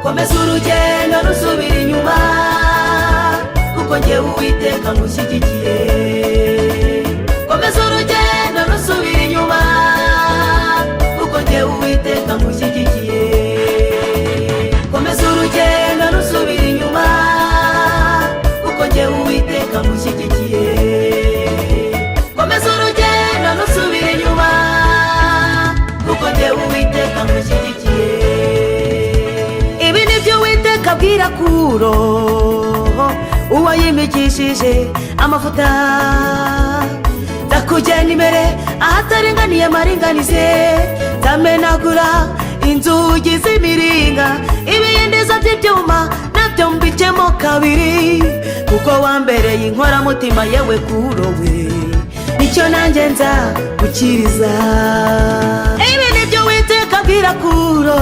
komeza urugendo rusubira inyuma kuko njye uwiteka ngushyigikiye komeza urugendo rusubira inyuma kuko njye uwiteka ngushyigikiye komeza urugendo rusubira inyuma kuko njye uwiteka ngushyigikiye komeza urugendo rusubira inyuma kuko njye uwiteka ngushyigikiye ibi nibyo uwiteka abwira Kuro uwo yimikishije amavuta ndakugenda imbere ahataringaniye maringanize ndamenagura inzugi z'imiringa ibiyindiza by'ibyuma nabyo mbicemo kabiri kuko wambereye inkoramutima yewe Kuro we nicyo nanjye nza gukiriza ibi nibyo uwiteka abwira Kuro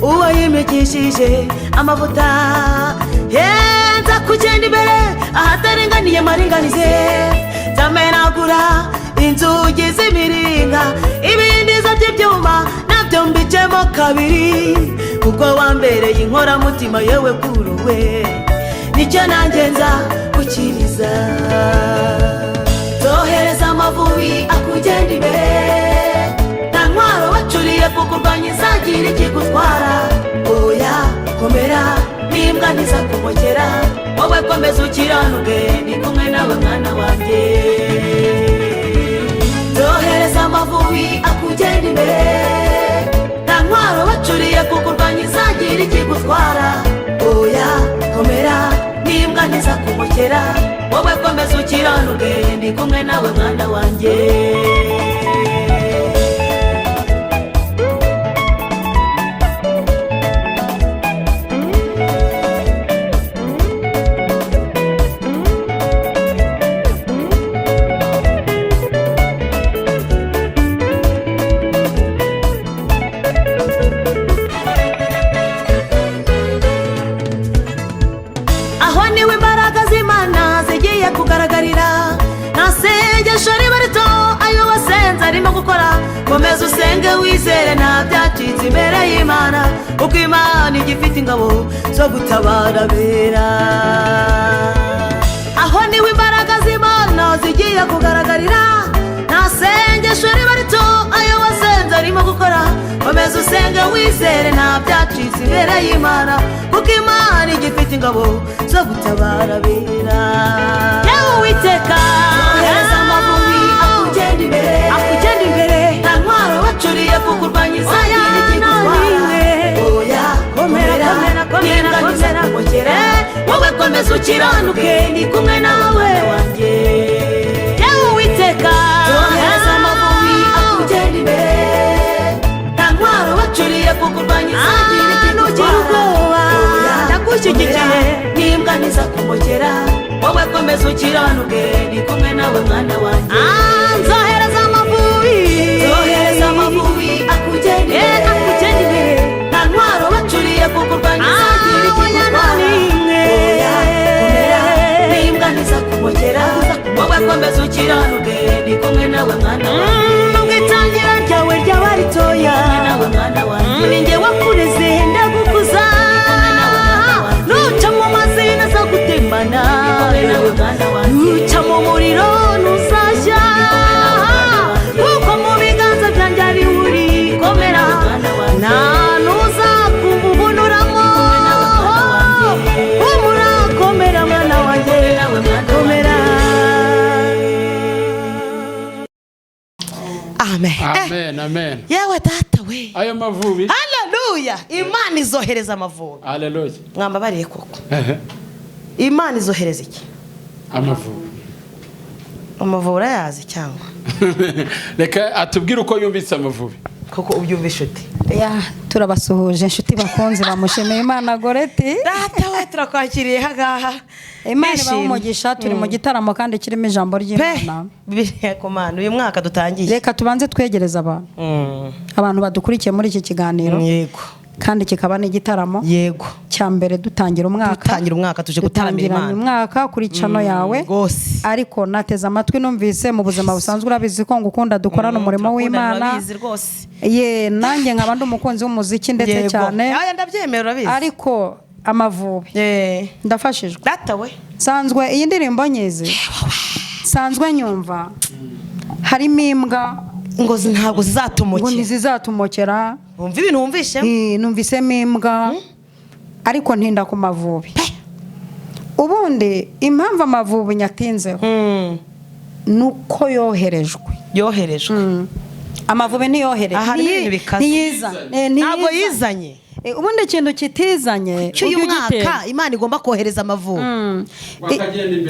uwo yimikishije amavuta nza kugenda imbere ahataringaniye maringanize ndamenagura inzugi z'imiringa ibiyindiza by'ibyuma nabyo mbicemo kabiri kuko wambereye inkoramutima yewe Kuro we nicyo nanjye nza gukiriza zohereza amavubi akugenda imbere nta ntwaro wacuriye kukurwanya izagira ikigutwara oya komera n'imbwa ntizakumokera wowe komeza ukiranuke ndi kumwe nawe mwana wanjye zohereza amavubi akugenda imbere nta ntwaro wacuriye kukurwanya izagira ikigutwara oya komera n'imbwa ntizakumokera wowe komeza ukiranuke ndi kumwe nawe mwana wanjye komeza usenge wizere nta byacitse imbere y'Imana kuko Imana igifite ingabo zo gutabara bera aho niwe imbaraga z'Imana zigiye kugaragarira nta sengesho riba rito ayo wasenze arimo gukora komeza usenge wizere nta byacitse imbere y'Imana kuko Imana igifite ingabo zo gutabara bera yewe uwiteka yohereza amavubi akugenda imbere wacuriye kukurwanya izagira ikigutwara oya komera n'imbwa ntizakumokera wowe komeza ukiranuke ndi kumwe nawe wanjye yewe uwiteka yohereza amavubi akugenda imbere nta ntwaro wacuriye kukurwanya izagira ikigutwara oya ndagushyigikiye n'imbwa ntizakumokera wowe komeza ukiranuke ndi kumwe nawe mwana wanjye nzohereza amavubi akugenda imbere nta ntwaro bacuriye kukurwanya izagira ikigutwara oya komera n'imbwa ntizakumokera wowe komeza ukiranuke ndi kumwe nawe mwana wanjye nubwo itangira ryawe ryaba ritoya ni njye wakureze ndagukuza nuca mu mazina azagutembana nuca mu muriro ntuzashya kuko mu biganza byanjye ari uri komera nta n'uzakububunuramo humura komera mwana wanjye komera amen amen yewe data we ayo mavubi haleluya Imana izohereza amavubi haleluya mwambabariye koko Imana izohereza iki amavubi yazi cyangwa reka atubwire uko yumvise amavubi koko ubyumvishe uti turabasuhuje inshuti bakunze bamushimiye Imana Goreth data we turakwakiriye hagaha Imana bamugisha turi mu gitaramo kandi kirimo ijambo ry'Imana bireko mana uyu mwaka dutangiye reka tubanze twegereza abantu badukurikiye muri iki kiganiro yego kandi kikaba n'igitaramo yego cya mbere dutangira umwaka tuje gutaramira Imana umwaka kuri chano yawe gose ariko nateze amatwi numvise mu buzima busanzwe urabizi ko ngukunda dukorana umurimo w'Imana ye nanjye nkaba ndi umukunzi w'umuziki ndetse cyane ndabyemera urabizi ariko Amavubi ndafashijwe data we sanzwe iyi ndirimbo nyizi sanzwe nyumva harimo imbwa ngo ntabwo zizatumukira ngo nizizatumukera umva ibintu wumvishe numvisemo imbwa ariko ntinda ku Mavubi ubundi impamvu Amavubi nyatinzeho nuko yoherejwe Amavubi niyiza ntabwo yizanye ubundi ikintu kitizanye cy'uyu mwaka Imana igomba kohereza Amavubi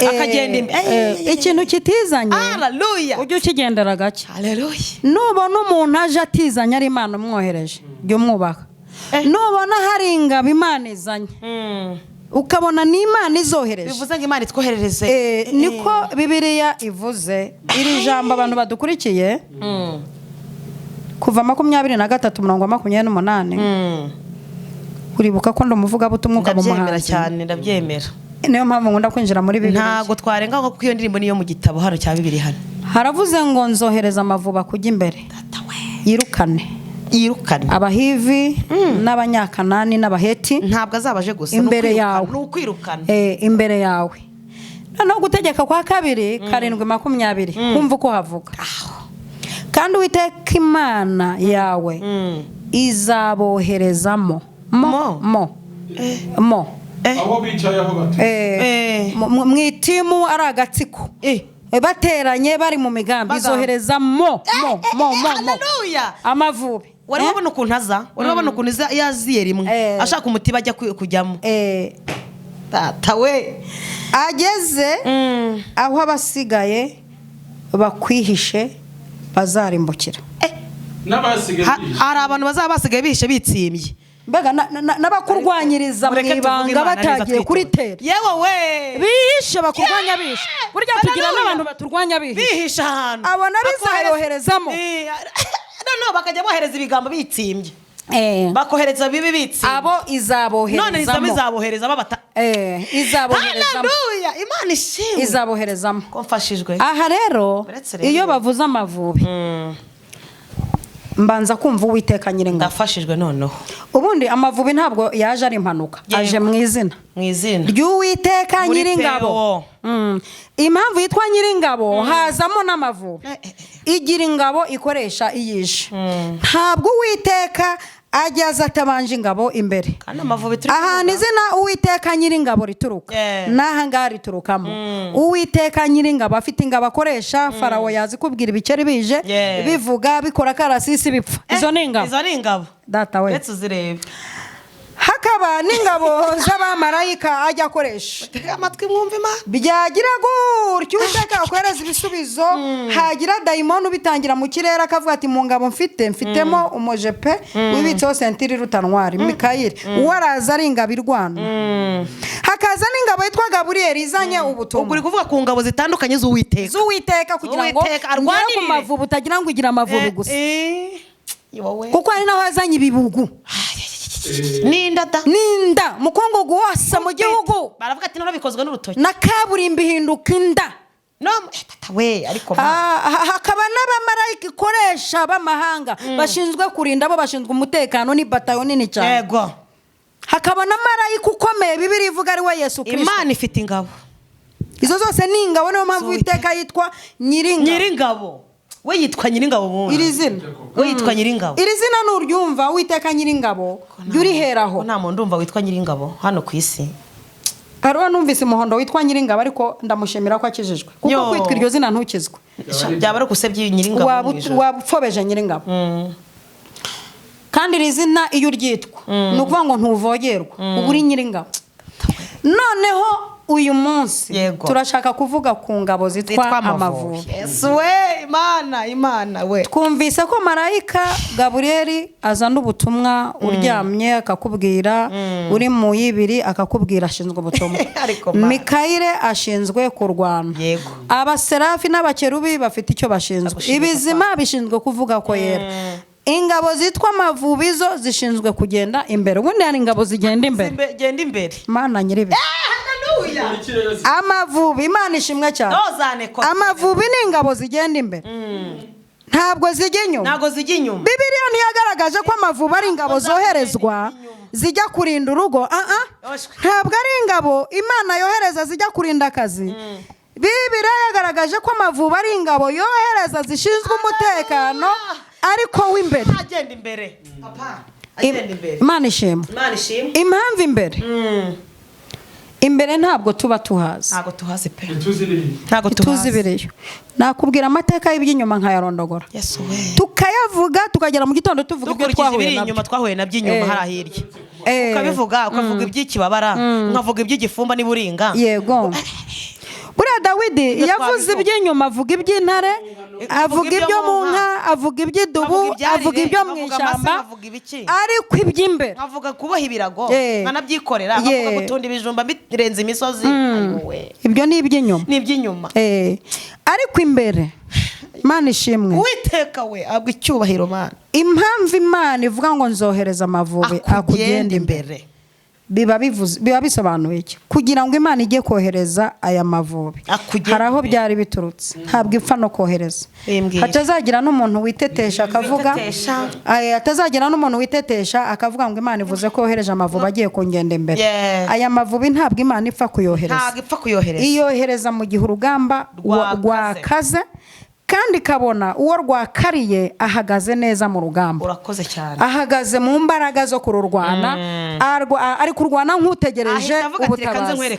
akagenda ikintu kitizanye haleluya ujye ukigendera gake haleluya nubona umuntu aje atizanye ari Imana umwohereje jya umwubaha nubona hari ingabo Imana izanye ukabona ni Imana izohereje bivuze ngo Imana itwoherereze niko Bibiliya ivuze iri jambo abantu badukurikiye kuva 23:28 uribuka ko ndumuvuga butumwa muhazi cyane ndabyemera niyo mpamvu ngunda kwinjira muri Bibiliya ntago twarenga ngo kuko iyo ndirimbo niyo mu gitabo hano cya Bibiliya hano haravuze ngo nzohereza Amavubi kujya imbere yirukane abahivi n'abanyakanani n'abaheti ntabwo azabaje gusa imbere yawe n'ukwirukana imbere yawe noneho gutegeka kwa 2:20 kumva uko havuga kandi Uwiteka Imana yawe izaboherezamo abo bicayeho bato mwitimu ari agatsiko bateranye bari mu migambi izohereza haleluya Amavubi wari wabona ukuntu aza wari wabona ukuntu yaziye rimwe ashaka umutiba ajya kujyamo tata we ageze aho abasigaye bakwihishe bazarimbukira hari abantu bazaba basigaye bihishe bitsimbye mbega n'abakurwanyiriza mu ibanga batagiye kuri tere yewe we bihishe bakurwanya bihishe burya tugira n'abantu baturwanya bihishe ahantu abona bizayoherezamo no bakajya bohereza ibigambo bitsimbye bakohereza bibi bitsimbye abo izaboherezamo none izabohereza babata izaboherezamo haleluya Imana ishimwe izaboherezamo ko mfashijwe aha rero iyo bavuze Amavubi mbanza kumva Uwiteka Nyiringabo ndafashijwe noneho ubundi Amavubi ntabwo yaje ari impanuka aje mwizina ry'Uwiteka Nyiringabo impamvu yitwa Nyiringabo hazamo n'Amavubi igira ingabo ikoresha iyishe ntabwo Uwiteka ajyaza atabanje ingabo imbere ahantu izina Uwiteka Nyiringabo rituruka n'aha ngaha riturukamo Uwiteka Nyiringabo afite ingabo akoresha Farawo yazi kubwira ibikeri bije bivuga bikora karasisi bipfa izo ni ingabo data we let's uzirebe hakaba n'ingabo z'abamarayika ajya akoresha amatwi mwumva Imana byagira gutyo Uwiteka akohereza ibisubizo hagira dayimoni bitangira mu kirere akavuga ati mu ngabo mfitemo umujepe wibitseho sentiri rutantwari Mikayire uwaraza ari ingabo irwana hakaza n'ingabo yitwa Gaburiyeli izanye ubutumwa uri kuvuga ku ngabo zitandukanye z'Uwiteka kugira ngo arwanire ku Mavubi utagira ngo igira Amavubi gusa kuko ari naho yazanye ibibugu ninda mukongo wose mu gihugu baravuga ati narabikozwe n'urutoki na kaburimbo ihinduka inda no we ariko hakaba n'abamarayika ikoresha b'amahanga bashinzwe kurinda abo bashinzwe umutekano ni batayo nini cyane yego hakaba na marayika ukomeye Bibiliya ivuga ari we Yesu christo Imana ifite ingabo izo zose ni ingabo niyo mpamvu Uwiteka yitwa Nyiringabo we yitwa Nyiringabo bundi iri zina we yitwa Nyiringabo iri zina n'uryumva Uwiteka Nyiringabo yuri heraho nta muntu ndumva witwa Nyiringabo hano ku isi hariho numvise umuhondo witwa Nyiringabo ariko ndamushimira ko akijijwe kuko kwitwa iryo zina ntukizwe byaba ari kusebya Nyiringabo wapfobeje Nyiringabo kandi iri zina iyo uryitwa ni ukuvuga ngo ntuvogerwa uba uri Nyiringabo noneho uyu munsi turashaka kuvuga ku ngabo zitwa Amavubi Yesu we Imana we twumvise ko marayika Gaburiyeli azana ubutumwa uryamye akakubwira uri mu yibiri akakubwira ashinzwe ubutumwa Mikayire ashinzwe kurwana abaserafi n'abakerubi bafite icyo bashinzwe ibizima bishinzwe kuvuga ko yera ingabo zitwa amavubi zo zishinzwe kugenda imbere. Ubundi hari ingabo zigenda imbere. Genda imbere. Mana nyiribe. Amavubi, Imana ishimwe cyane. Amavubi ni ingabo zigenda imbere. Ntabwo zijya inyuma. Bibiliya ntiyagaragaje ko amavubi ari ingabo zoherezwa zijya kurinda urugo. Ntabwo ari ingabo Imana yohereza zijya kurinda akazi. Bibiliya yagaragaje ko amavubi ari ingabo yohereza zishinzwe umutekano ariko w'imbere. Agenda imbere. Imana ishimwe. Impamvu imbere. Imbere ntabwo tuba tuhazi. Ntabwo tuhazi pe. Ntabwo tuzi biriyo. Nakubwira amateka y'iby'inyuma nkayarondogora. Yesu we. Tukayavuga tukagera mu gitondo tuvuga ibyo twahuye nabyo. Twahuye nabyo inyuma hari ahirya. Ukabivuga ukavuga iby'ikibabara, nkavuga iby'igifumba n'iburinga. Yego. Buriya Dawidi yavuze iby'inyuma avuga iby'intare, avuga ibyo mu nka, avuga iby'idubu, avuga ibyo mu ishyamba, ariko iby'imbere avuga kuboha ibirago nkanabyikorera, avuga gutunda ibijumba birenze imisozi. Ibyo ni iby'inyuma. Ni iby'inyuma. Ariko imbere Imana ishimwe. Uwiteka we abwa icyubahiro Mana. Impamvu Imana ivuga ngo nzohereza amavubi akugenda imbere biba bisobanuye iki? Kugira ngo Imana ijye kohereza aya mavubi hari aho byari biturutse. Ntabwo ipfa no kohereza. Hatazagira n'umuntu witetesha akavuga akavuga ngo Imana ivuze ko yohereje amavubi agiye kungenda imbere. Aya mavubi ntabwo Imana ipfa kuyohereza. Iyohereza mu gihe urugamba rwakaze kandi kabona uwo rwakariye ahagaze neza mu rugamba. Urakoze cyane. Ahagaze mu mbaraga zo kururwana, ari kurwana nk'utegereje ubutabazi.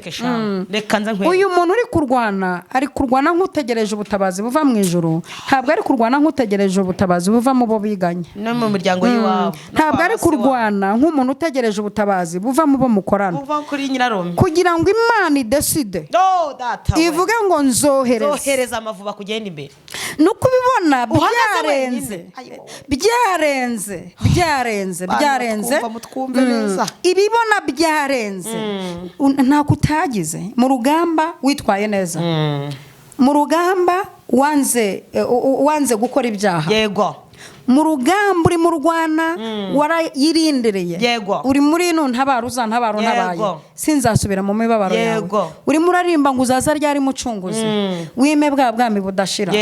Uyu muntu uri kurwana ari kurwana nk'utegereje ubutabazi buva mu ijuru. Ntabwo ari kurwana nk'utegereje ubutabazi buva mu bo biganye no mu miryango y'iwabo. Ntabwo ari kurwana nk'umuntu utegereje ubutabazi buva mu bo mukorana. Kugira ngo Imana ideside ivuge ngo nzohereza amavubi akugenda imbere. Nuko ubibona byarenze ibibona byarenze. Nta kutagize mu rugamba witwaye neza. Mu rugamba wanze gukora ibyaha. Yego. Mu rugamba uri mu rwana warayirindireye. Uri muri ntabara uzantabara ntabaye sinzasubira mu mibabaro yawe. Uri murarimba ngo uzaza ryari mucunguzi wime bwa bwami budashira.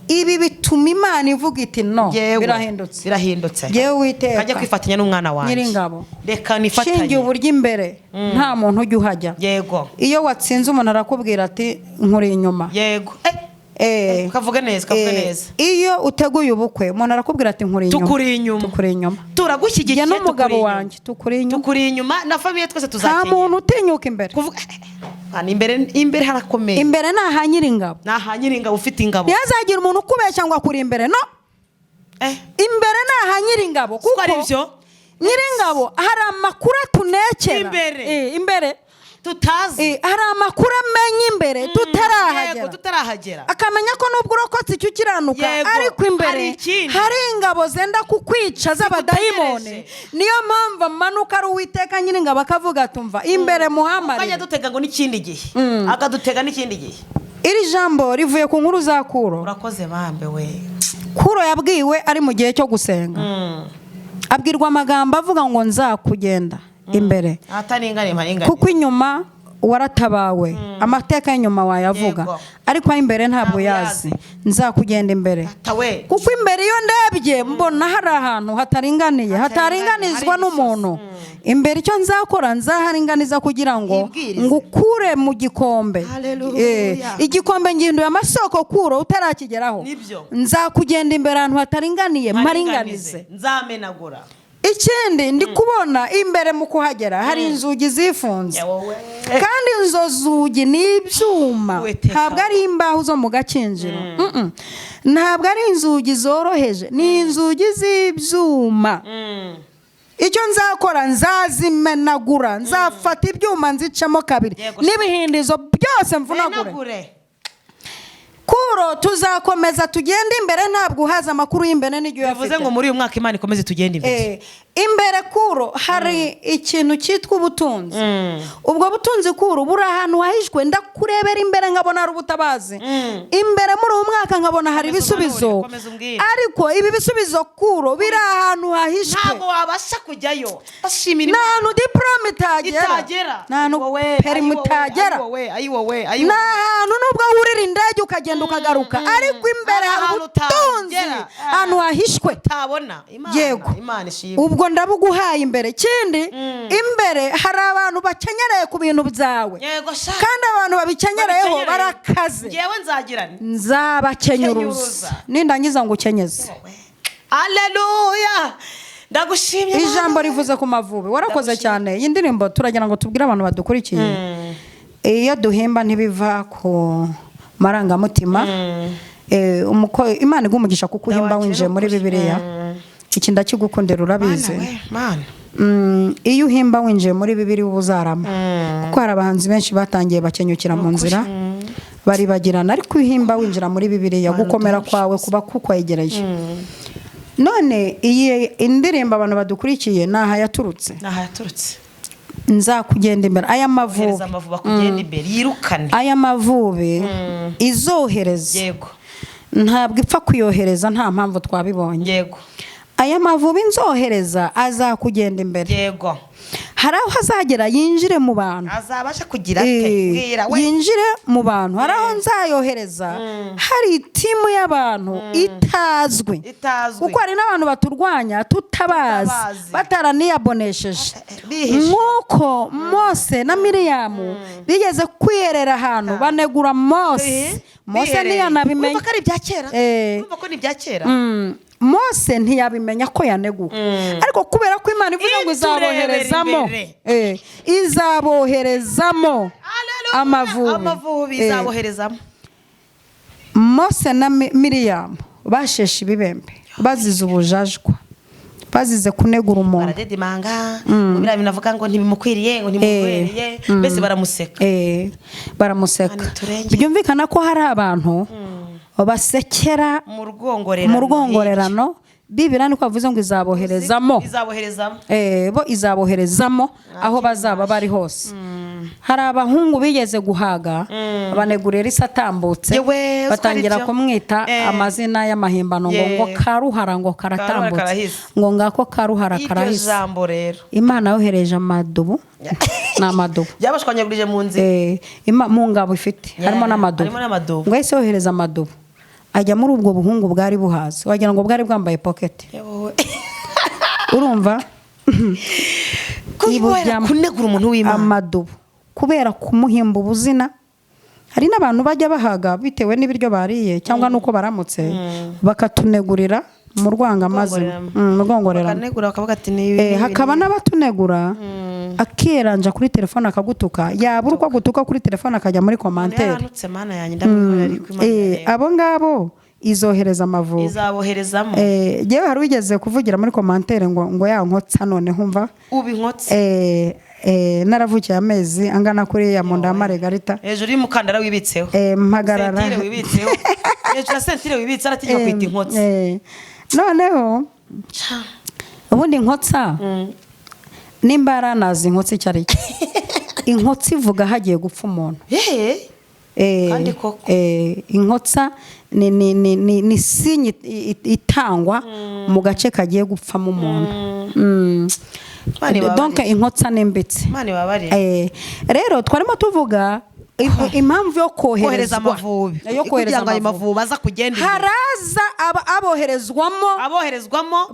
Ibi bituma Imana ivuga iti no birahindutse. Yewe Uwiteka ajya kwifatanya n'umwana wanjye Nyiringabo. Reka nifatanye. Shingiye uburyo imbere nta muntu ujya uhajya. Iyo watsinze umuntu arakubwira ati nkuri inyuma. Kavuga neza. Iyo uteguye ubukwe umuntu arakubwira ati nkuri inyuma. Turagushyigikiye n'umugabo wanjye tukuri inyuma na famiye twese tuzakinya. Nta muntu utinyuka imbere. Imbere harakomeye. Imbere ni aha Nyiringabo. Ni aha Nyiringabo ufite ingabo. Ntihazagira umuntu ukubeshya ngo akuri imbere no. Imbere ni aha Nyiringabo kuko Nyiringabo hari amakuru atunekera imbere tutazi. Hari amakuru amenya imbere tutarahagera. Akamenya ko nubwo urokotse icyo ukiranuka ariko imbere hari ingabo zenda kukwica z'abadayimoni. Niyo mpamvu amanuka ari Uwiteka Nyiringabo akavuga tumva imbere Muhammad akajya dutega ngo n'ikindi gihe akadutega n'ikindi gihe. Iri jambo rivuye ku nkuru za Kuro. Urakoze bambe we. Kuro yabwiwe ari mu gihe cyo gusenga. Abwirwa amagambo avuga ngo nzakugenda imbere kuko inyuma waratabawe. Amateka y'inyuma wayavuga ariko imbere ntabwo yazi. Nzakugenda imbere kuko imbere iyo ndebye mbona hari ahantu hataringanizwa n'umuntu. Imbere icyo nzakora nzaharinganiza kugira ngo ngukure mu gikombe. Igikombe nginduye amasoko Kuro utarakigeraho. Nzakugenda imbere ahantu hataringaniye maringanize nzamenagura. Ikindi ndi kubona imbere mu kuhagera hari inzugi zifunze kandi izo zugi ni ibyuma. Ntabwo ari imbaho zo mu gakinjiro. Ntabwo ari inzugi zoroheje, ni inzugi z'ibyuma. Icyo nzakora nzazimenagura. Nzafata ibyuma nzicamo kabiri n'ibihindizo byose mvunagure. Kuro tuzakomeza tugenda imbere ntabwo uhaza amakuru y'imbere n'igihe yavuze ngo muri uyu mwaka Imana ikomeze tugenda imbere. imbere kuro hari ikintu cyitwa ubutunzi. Ubwo butunzi kuro buri ahantu hahishwe, ndakurebera imbere nkabona hari ubutabazi. Imbere muri uwo mwaka nkabona hari ibisubizo, ariko ibi bisubizo kuro biri ahantu hahishwe, ntabwo wabasha kujyayo. Ndashimira nta hantu diporome itagera, nta hantu perimi itagera, nta hantu nubwo wurira indege ukagenda ukagaruka, ariko imbere hari ubutunzi ahantu hahishwe utabona. Yego, ubwo ndabuguhaye imbere. Ikindi, imbere hari abantu bakenyereye ku bintu byawe, kandi abantu babikenyereyeho barakaze. Nzabakenyuruza nindangiza ngo ukenyeze. Haleluya, ndagushimye. Ijambo rivuze ku Mavubi. Warakoze cyane. Iyi ndirimbo turagira ngo tubwire abantu badukurikiye, iyo duhimba ntibiva ku marangamutima. Imana igumugisha kuko uhimba winjiye muri Bibiliya. Iki ndakigukundira, urabizi. Iyo uhimba winjiye muri Bibiliya uba uzarama, kuko hari abahanzi benshi batangiye bakenyukira mu nzira baribagirana, ariko uhimba winjira muri Bibiliya gukomera kwawe kuba kukwegereje. None iyi indirimbo abantu badukurikiye naha yaturutse, nzakugenda imbere. Aya Mavubi akugenda imbere yirukane, aya Mavubi izohereze. Yego, ntabwo ipfa kuyohereza nta mpamvu twabibonye. Yego, aya Mavubi nzohereza azakugenda imbere. Yego, hari aho azagera yinjire mu bantu, azabasha kugira ate, yinjire mu bantu. Hari aho nzayohereza hari timu y'abantu itazwi, kuko hari n'abantu baturwanya tutabazi, bataraniyabonesheje. Nkuko Mose na Miriyamu bigeze kwiyerera ahantu banegura Mose. Mose ntiyanabimenya. Urumva ko ari ibya kera? Urumva ko ni ibya kera? Mose ntiyabimenya ko yaneguwe, ariko kubera ko Imana ivuga ngo izaboherezamo, izaboherezamo Amavubi, izaboherezamo. Mose na Miriyamu basheshe ibibembe bazize ubujajwa, bazize kunegura umuntu. Baradedimanga, ngo biriya binavuga ngo ntibimukwiriye, ngo ntimukwiriye, mbese baramuseka. Baramuseka. Byumvikana ko hari abantu basekera mu rwongorerano. Bibiri niko bavuze ngo izaboherezamo, bo izaboherezamo aho bazaba bari hose. Hari abahungu bigeze guhaga banegurira Elisa atambutse, batangira kumwita amazina y'amahimbano, ngo Karuhara, ngo karatambutse, ngo ngako Karuhara karahise. Imana yohereje amadubu, n'amadubu yabashwanyagurije mu nzira, mu ngabo ifite harimo n'amadubu, ngo yese yohereza amadubu ajya muri ubwo buhungu bwari buhaze, wagira ngo bwari bwambaye pocket. Urumva kunegura umuntu w'Imana, amadubu kubera kumuhimba ubuzina. Hari n'abantu bajya bahaga bitewe n'ibiryo bariye cyangwa nuko baramutse, bakatunegurira mu rwangamazi, mu rwongorerano. Hakaba n'abatunegura akiranja kuri telefone akagutuka, yabura uko agutuka kuri telefone akajya muri commentaire. Abo ngabo izohereza Amavubi, izaboherezamo. Yewe hari wigeze kuvugira muri commentaire ngo ya nkotsa none humva ubinkotse. Naravukiye amezi angana kuri ya munda Margarita, hejuru y'umukandara wibitseho, mpagarara sentire wibitseho, hejuru sentire wibitse aratinya kwita inkotsi. Noneho ubundi inkotsa nimbara nazi inkotsi icyo ari cyo. Inkotsi ivuga hagiye gupfa umuntu. Kandi koko inkotsa ni sinyi itangwa mu gace kagiye gupfamo umuntu. Donc inkotsa n'imbitse. Rero twarimo tuvuga impamvu yo kohereza Amavubi, yo kohereza Amavubi aza kugenda imbere. Haraza aboherezwamo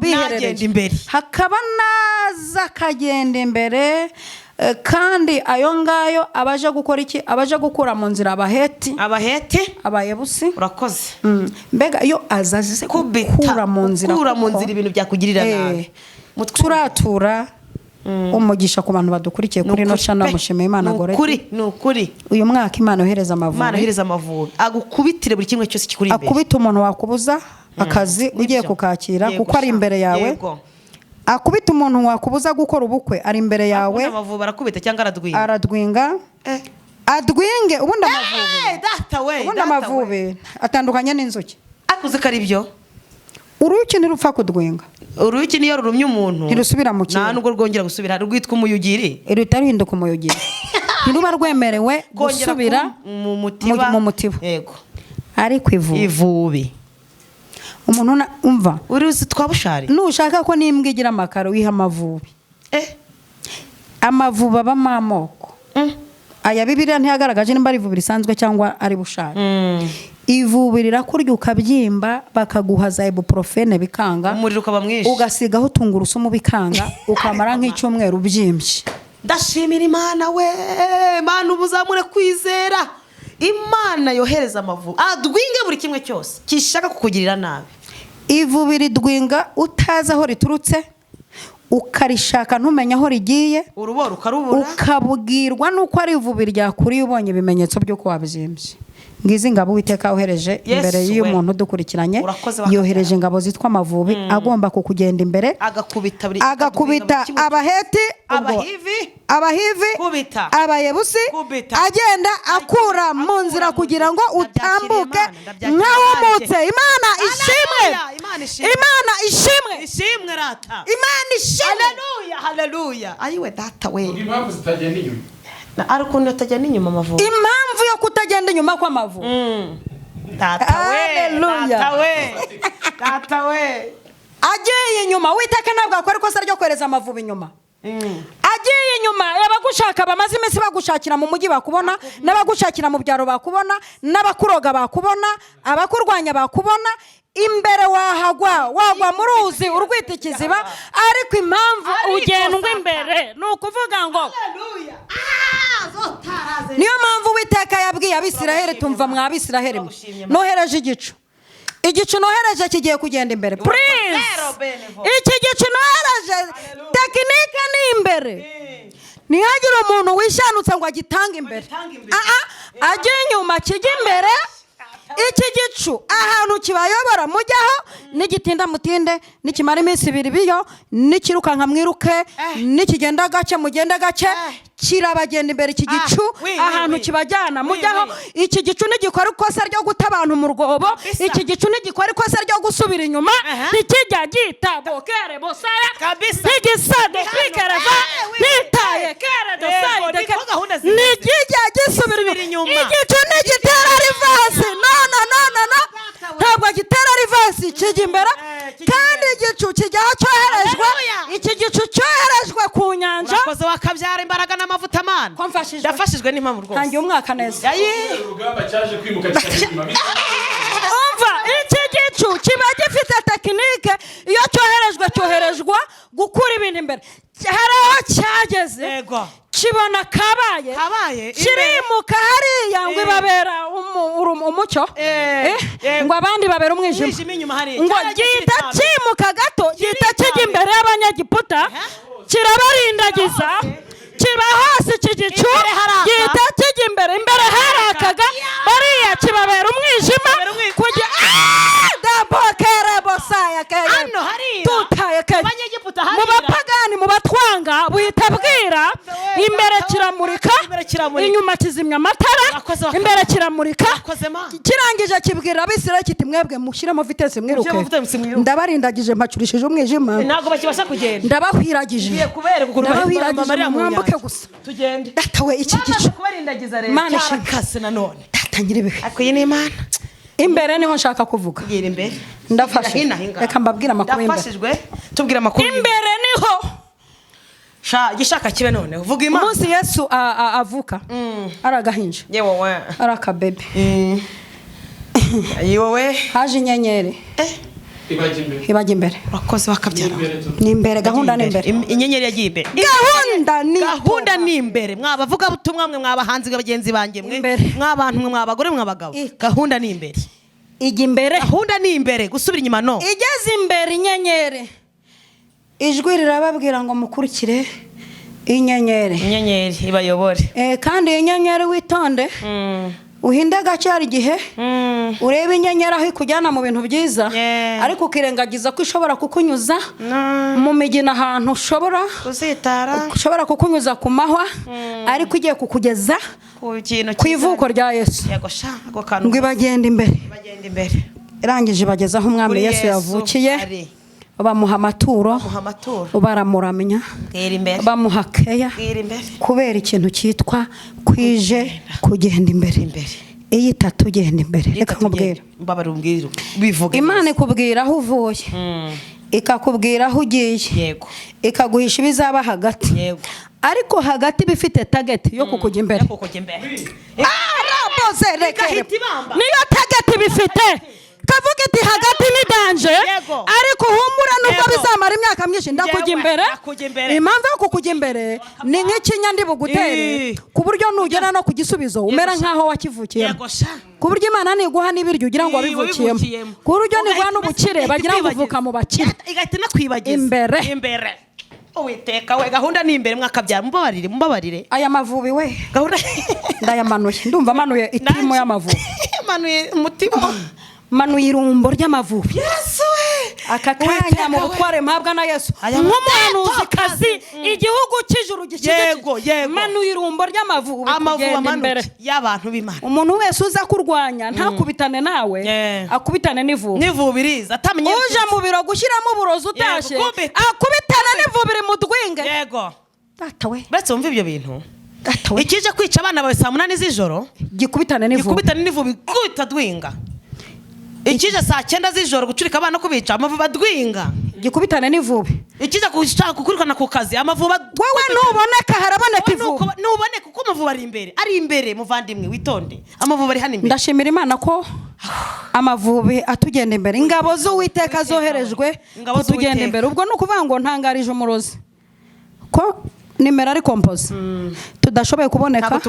n'agenda imbere, hakaba naza kagenda imbere. Kandi ayo ngayo abaje gukora iki? Abaje gukura mu nzira abaheti, abayebusi. Urakoze. Mbega iyo azaze gukura mu nzira ibintu byakugirira nabi, turatura umugisha ku bantu badukurikiye kuri no channel. Mushimira Imana Goreth. Nukuri uyu mwaka Imana yohereza Amavubi, agukubitire buri kimwe cyose kikuri imbere. Akubita umuntu wakubuza akazi ugiye kukakira kuko ari imbere yawe. Akubita umuntu wakubuza gukora ubukwe ari imbere yawe. Amavubi arakubita cyangwa aradwinga. Adwinge ubundi Amavubi. Data we, ubundi Amavubi atandukanye n'inzuki. Akuze kari byo. uruyuki ntirupfa kudwinga. Uruyuki niyo rurumye umuntu ntirusubira mu kintu, nta nubwo rwongera gusubira, rwitwa umuyugiri. ruhita ruhinduka umuyugiri, ntiruba rwemerewe gusubira mu mutiba. Yego. ariko ivubi umuntu umva uruzi twabushari, nushaka ko n'imbwa igira amakaro wiha amavubi. Amavubi abamo amoko. Aya Bibiliya ntiyagaragaje nimba ari ivubi risanzwe cyangwa ari bushari. Ivubi rirakurya ukabyimba, bakaguha za ibuprofene bikanga, umuriro ukaba mwinshi, ugasigaho tungurusumu bikanga, ukamara nk'icyumweru ubyimbye. Ndashimira Imana we, Imana ubuzamure kwizera. Imana yohereza amavubi adwinge buri kimwe cyose kishaka kukugirira nabi. Ivubi ridwinga utazi aho riturutse, ukarishaka ntumenya aho rigiye, urubora ukarubura, ukabwirwa nuko ari ivubi ryakuriye ubonye ibimenyetso by'uko wabyimbye. Ngizi ingabo Uwiteka yohereje imbere y'uyu muntu dukurikiranye, yohereje ingabo zitwa amavubi, agomba kukugenda imbere, agakubita abaheti, abahivi, abayebusi, agenda akura mu nzira kugira ngo utambuke nk'awumutse. Imana ishimwe, Imana ishimwe, ishimwe rata, Imana ishimwe. Haleluya. Ayiwe data we, impamvu zitagenda inyuma ariko natajyana inyuma amavubi, impamvu yo kutagenda inyuma kw'amavubi. Data we agiye inyuma, Uwiteka ntabwo akora ikosa ryo kohereza amavubi inyuma. Agiye inyuma, abagushaka bamaze iminsi bagushakira mu mujyi bakubona, n'abagushakira mu byaro bakubona, n'abakuroga bakubona, abakurwanya bakubona. Imbere wagwa mu ruzi urwita ikiziba, ariko impamvu ugendwa imbere ni ukuvuga ngo niyo mpamvu Uwiteka yabwiye Abisiraheli, tumva mwa Abisiraheli, nohereje igicu nohereje kigiye kugenda imbere. Please, iki gicu nohereje tekinike ni imbere, ntihagire umuntu wishanutse ngo agitange imbere. Ajye inyuma kijya imbere. Iki gicu ahantu kibayobora mujyaho, nigitinda mutinde, nikimara iminsi 2 biyo, nikirukanka mwiruke, nikigenda gake mugende gake, kirabagenda imbere. Iki gicu ahantu kibajyana mujyaho. Iki gicu nigikora ikosa ryo guta abantu mu rwobo, iki gicu nigikora ikosa ryo gusubira inyuma, nikijya gita bokere bosaya nigisade kwikereva nitaye kere dosaye nikijya gisubira inyuma. Igicu nigitera rivasi, no ntabwo gitera rivasi, kijya imbere. Kandi igicu kijyaho cyoherejwe, iki gicu cyoherejwe ku nyanja. Urakoze wakabyara imbaraga n'amavuta Mana, ndafashijwe n'impamvu rwose. Tangiye umwaka neza. Urugamba cyaje kwimuka cyane. Umva, iki gicu kiba gifite tekinike, iyo cyoherejwe gukura ibintu imbere. Hari aho cyageze, kibona kabaye, kirimuka hariya ngo ibabera umucyo, ngo abandi babera umwijima, ngo gihita kimuka gato, gihita kijya imbere y'Abanyagiputa, kirabarindagiza, kiba hasi. Iki gicu gihita kijya imbere harakaga, bariya kibabera umwijima kujya dabokere bosaya keye tutaye keye. Mu bapagani mu batwanga buhita bwira, imbere kiramurika, inyuma kizimya amatara, imbere kiramurika. Kirangije kibwira Abisirayeli kiti mwebwe mushyiremo vitesse mwiruke, ndabarindagije mpacurishije umwijima, ntabwo bakibasha kugenda, ndabahwiragije mwambuke gusa tugende. Data we, iki gicu kubarindagiza rero cyakase nanone datangira ibihe akuye n'Imana. Imbere niho nshaka kuvuga, gira imbere, ndafashe. Reka mbabwira amakuru imbere, ndafashijwe. Tubwira amakuru imbere niho gishaka kibe none uvuga Imana. Umunsi Yesu avuka, ari agahinja, yewe ari akabebe, yewe haje inyenyeri ibajya imbere. Urakoze wakabyara ni imbere, gahunda ni imbere, inyenyeri yagiye imbere, gahunda ni imbere. Mwabavuga butumwa mwe, mwabahanzi bagenzi banjye mwe, mwabantu mwe, mwabagore mwabagabo, gahunda ni imbere, ijya imbere, gahunda ni imbere, gusubira inyuma no. Igeze imbere inyenyeri, ijwi rirababwira ngo mukurikire inyenyeri ibayobore. Kandi inyenyeri witonde, uhinde gake, hari igihe ureba inyenyeri aho ikujyana mu bintu byiza, ariko ukirengagiza ko ishobora kukunyuza mu migina, ahantu ushobora kukunyuza ku mahwa, ariko igiye kukugeza ku ivuko rya Yesu, ngo ibagenda imbere. irangije bagezaho umwami Yesu yavukiye bamuha amaturo baramuramya bamuha keya kubera ikintu cyitwa kwije kugenda imbere iyi itatu ugenda imbere. Reka nkubwira Imana ikubwira aho uvuye ikakubwira aho ugiye ikaguhisha ibizaba hagati ariko hagati bifite target yo kukujya imbere. Niyo target bifite kavuga iti hagati ni danje ariko humura nubwo bizamara imyaka myinshi ndakujya imbere. Impamvu yo kukujya imbere ni nk'ikinya ndi bugutere ku buryo nugera no ku gisubizo umera nkaho wakivukiyemo, ku buryo Imana niguha n'ibiryo ugira ngo wabivukiyemo, ku buryo niguha n'ubukire bagira ngo uvuka mu bakire igahita nakwibagiza imbere. Uwiteka we gahunda ni imbere mwakabyara mumbabarire aya mavubi we gahunda ndayamanuye ndumva manuye itimo y'amavubi manuye umutima manuye irumbo ry'amavubi. Yesu we aka kanya mu butware mpabwa na Yesu nk'umuhanuzi kazi igihugu cy'ijuru gishyigikiye manuye irumbo ry'amavubi kugenda imbere y'abantu b'Imana. Umuntu wese uza kurwanya ntakubitane nawe akubitane n'ivubi riza atamenye uje mu biro gushyiramo uburozi utashe akubitane n'ivubi rimudwinge. Data we betse umva ibyo bintu ikije kwica abana bawe saa 8 z'ijoro gikubitane n'ivubi kwitadwinga. Ikije saa 9 z'ijoro gucurika abana kubica amavubi adwinga gikubitane n'ivubi. Ikije gushaka kukurikana ku kazi amavubi wowe ntuboneka haraboneka ivubi ntuboneka kuko amavubi ari imbere muvandimwe witonde amavubi ari hano imbere. Ndashimira Imana ko amavubi atugenda imbere ingabo z'Uwiteka azoherejwe kutugenda imbere. Ubwo nukuvuga ngo ntangarije umurozi ko nimero ari kompoze tudashoboye kuboneka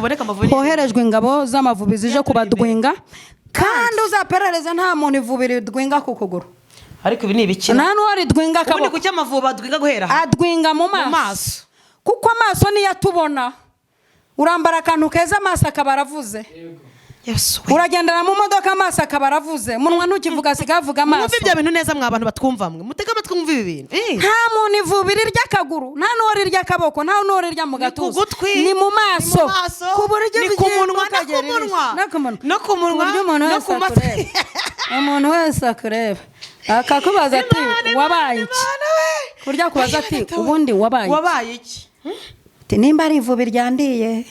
hoherejwe ingabo z'amavubi zije kubadwinga kandi uzaperereza nta muntu ivubi ridwinga ku kuguru. Ariko ibi ni ibikina nta n'uwari dwinga akaboko. Ubundi kuki amavubi adwinga guhera adwinga mu maso kuko amaso niyo atubona. Urambara akantu keza amaso akaba aravuze. Yesu uragendera mu modoka amaso akaba aravuze munwa ntukivuga sigavuga amaso. Mwumva ibyo bintu neza mwa bantu batwumva mwe mutega amatwi mwumva ibi bintu. Nta muntu ivubi rirya akaguru nta n'uwo rirya akaboko nta n'uwo rirya mu gatuza ni mu maso ku buryo ni ku munwa no ku munwa no ku matwi umuntu wese akureba akakubaza ati wabaye iki kurya kubaza ati ubundi wabaye iki nimba ari ivubi ryandiye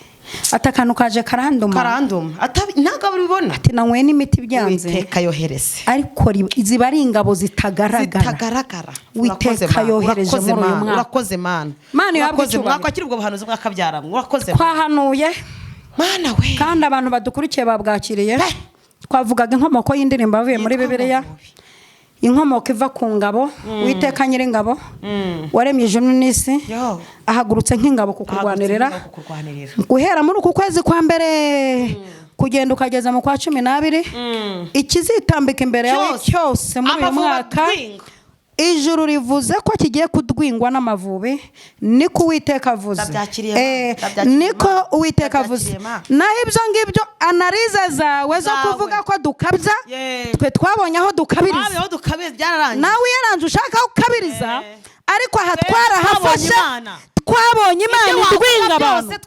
atakanu kaje karanduma ntago abibona ati nanywe n'imiti byanze Uwiteka yohereze ariko ziba ari ingabo zitagaragara Uwiteka yohereje muri uyu mwaka. Urakoze Mana yakoze mwaka akiri ubwo buhanuzi mwakabyara urakoze twahanuye Mana we kandi abantu badukurikiye babwakiriye. Twavugaga inkomoko y'indirimbo avuye muri Bibiliya inkomoko iva ku ngabo Uwiteka nyiringabo waremye ijuru n'isi ahagurutse nk'ingabo kukurwanirira guhera muri uku kwezi kwa mbere kugenda ukageza mu kwa 12 ikizitambika imbere yawe cyose muri uyu mwaka ijuru rivuze ko kigiye kudwingwa n'amavubi niko Uwiteka avuze niko Uwiteka avuze. Naho ibyo ngibyo analize zawe zo kuvuga ko dukabya twe twabonye aho dukabiriza nawe yaranje ushaka aho ukabiriza ariko aha twarahafashe twabonye Imana idwinga abantu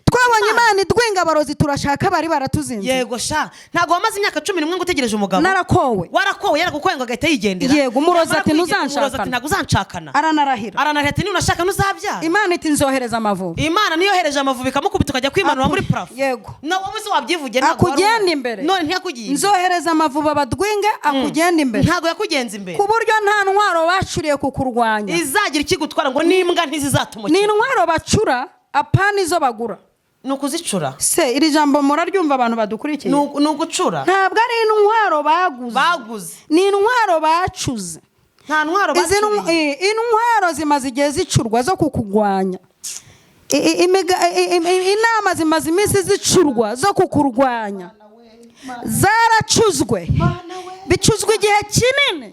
twabonye Imana idwinga abarozi turashaka bari baratuzinze. Yego sha ntago wamaze imyaka 11 ngo utegereje umugabo narakowe warakowe yaragukoye ngo agahita yigendera. Yego umurozi ati ntuzanshakana aranarahira ati nunashaka nuzabyara. Imana iti nzohereza amavubi. Imana niyo yohereje amavubi kamukubita ukajya kwimanura muri parafo. Yego na wowe se wabyivuge ntago akugenda imbere none ntiyakugiye nzohereza amavubi abadwinge akugenda imbere ntago yakugenza imbere ku buryo nta ntwaro bacuriye kukurwanya izagira ikigutwara ngo nimbwa ntizizatumuka. Ni intwaro bacura apana izo bagura nukuzicura se iri jambo muraryumva abantu badukurikiye nugucura ntabwo ari intwaro baguze ni intwaro bacuze nta ntwaro bacuriye. Intwaro zimaze igihe zicurwa zo kukugwanya inama zimaze iminsi zicurwa zo kukurwanya zaracuzwe bicuzwe igihe kinini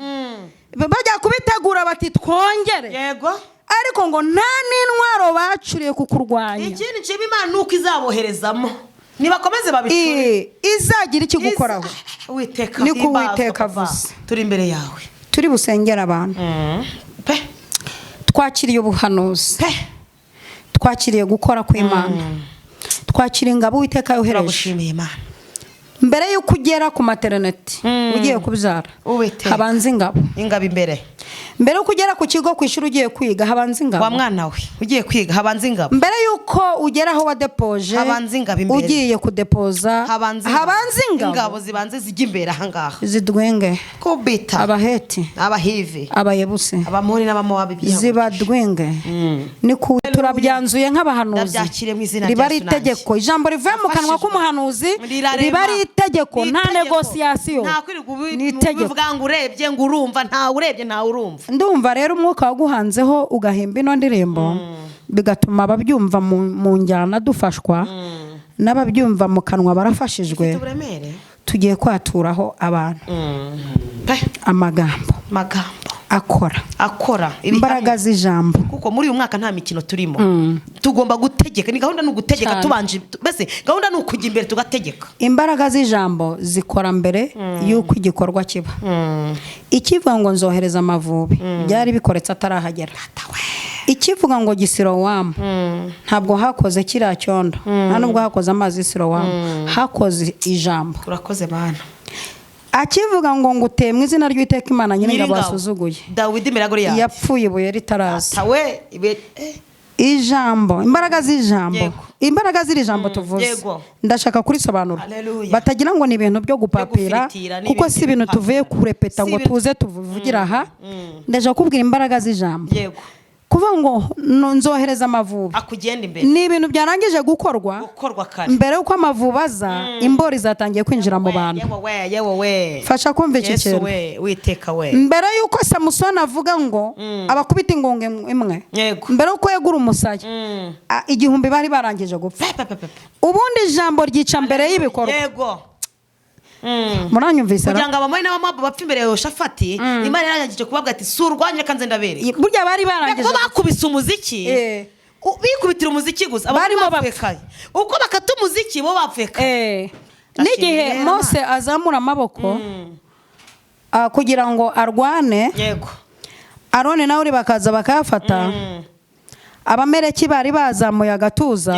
bajya kubitegura bati twongere yego ariko ngo nta n'intwaro bacuriye kukurwanya. Ikindi kibi Imana nuko izaboherezamo nibakomeze babicure izagira iki gukoraho Uwiteka niko Uwiteka avuze. Turi imbere yawe turi busengera abantu twakiriye ubuhanuzi twakiriye gukora kw'Imana twakiriye ingabo Uwiteka yohereje. Turagushimiye Imana mbere y'uko ugera ku maternity ugiye kubyara habanza ingabo imbere mbere y'uko ugera ku kigo ku ishuri ugiye kwiga habanza ingabo wa mwana we ugiye kwiga habanza ingabo mbere y'uko ugera aho wadepoje habanza ingabo imbere ugiye kudepoza habanza ingabo zibanze zijya imbere ahangaha zidwenge kubita abaheti abahive abayebuse abamoni n'abamowabi zibadwenge ni ku turabyanzuye nk'abahanuzi riba ari itegeko ijambo rivuye mu kanwa k'umuhanuzi riba ari itegeko nta negosiyasiyo ni itegeko bivuga ngo urebye ngo urumva nta urebye nta urumva ndumva rero umwuka waguhanzeho ugahimba ino ndirimbo bigatuma ababyumva mu njyana dufashwa n'ababyumva mu kanwa barafashijwe tugiye kwaturaho abantu amagambo akora imbaraga z'ijambo kuko muri uyu mwaka nta mikino turimo tugomba gutegeka ni gahunda n'ugutegeka tubanje bese gahunda n'ukujya imbere tugategeka imbaraga z'ijambo zikora mbere y'uko igikorwa kiba ikivuga ngo nzohereza amavubi byari bikoretse atarahagera ikivuga ngo gisirowamu ntabwo hakoze kiriya cyondo nta nubwo hakoze amazi y'isirowamu hakoze ijambo urakoze bana akivuga ngo nguteye mu izina ry'uwiteka Imana nyiringabo wasuzuguye Dawidi mirago yacu yapfuye ibuye ritaraza tawe ijambo imbaraga z'ijambo imbaraga z'iri jambo tuvuze ndashaka kurisobanura batagira ngo ni ibintu byo gupapira kuko si ibintu tuvuye kurepeta ngo tuze tuvugira aha ndaje kubwira imbaraga z'ijambo kuvuga ngo nzohereza amavubi akugenda imbere ni ibintu byarangije gukorwa mbere yuko amavubi aza imbori zatangiye kwinjira mu bantu fasha kumva iki kintu mbere yuko Samusoni avuga ngo abakubita ingongo imwe mbere yuko yegura umusaya igihumbi bari barangije gupfa ubundi ijambo ryica mbere y'ibikorwa muranyumvise kugira ngo abamwe n'abamabo bapfe imbere ya Yoshafati Imana yarangije kubabwa ati surwanye kanze ndabereye burya bari barangije ko bakubise umuziki bikubitira umuziki gusa barimo bapfekaye uko bakata umuziki bo bapfekaye n'igihe Mose azamura amaboko kugira ngo arwane Aroni nawe bakaza bakayafata abamereki bari bazamuye agatuza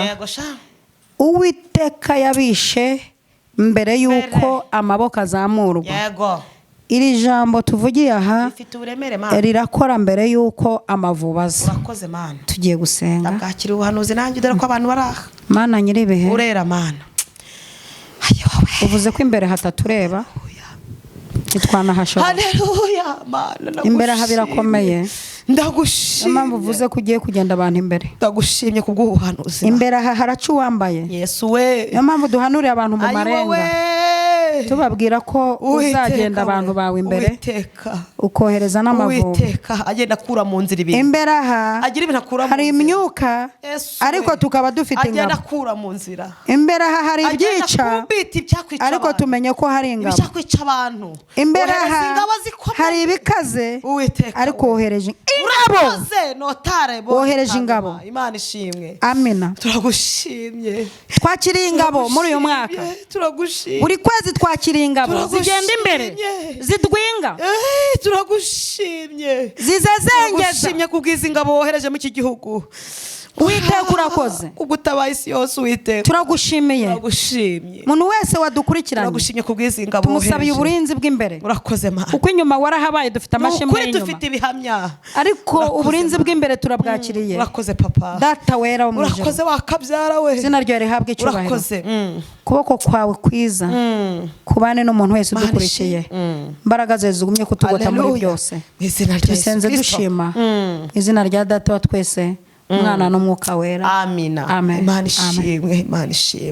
Uwiteka yabishe mbere yuko amaboko azamurwa iri jambo tuvugiye aha rirakora mbere yuko amavubi aza tugiye gusenga ndabwakira ubuhanuzi nanjye dore ko abantu baraha Mana nyiribihe urera Mana uvuze ko imbere hatatureba ntitwanahashobora haleluya Mana imbere aha birakomeye ndagushimye mpamvu uvuze ko ugiye kugenda abantu imbere ndagushimye kubw'ubuhanuzi imbere aha haraca uwambaye Yesu we niyo mpamvu duhanuriye abantu mu marenga tubabwira ko uzagenda abantu bawe imbere ukohereza n'amavubi Uwiteka agenda akura mu nzira ibintu imbere aha hari imyuka ariko tukaba dufite ingabo agenda akura mu nzira imbere aha hari ibyica ariko tumenye ko hari ingabo ibyakwica abantu imbere aha hari ibikaze ariko wohereje ingabo wohereje ingabo Imana ishimwe amina turagushimye twakiriye ingabo muri uyu mwaka turagushimye buri kwezi twakiriye ingabo zigenda imbere zidwinga turagushimye zizezengeza turagushimye kubwiza ingabo wohereje mu iki gihugu Uwiteka urakoze ugutabaye isi yose Uwiteka turagushimiye umuntu wese wadukurikiranye turagushimye kubwiza ingabo tumusabiye uburinzi bw'imbere urakoze Mana kuko inyuma warahabaye dufite amashimwe y'inyuma dufite ibihamya ariko uburinzi bw'imbere turabwakiriye urakoze papa data wera wo mu ijuru urakoze wakabyara we izina ryawe rihabwe icyubahiro urakoze kuboko kwawe kwiza kubane n'umuntu wese udukurikiye imbaraga zawe zigumye kutugota muri byose tubisenze dushima izina rya data wa twese umwana n'umwuka wera amina Imana ishimwe Imana ishimwe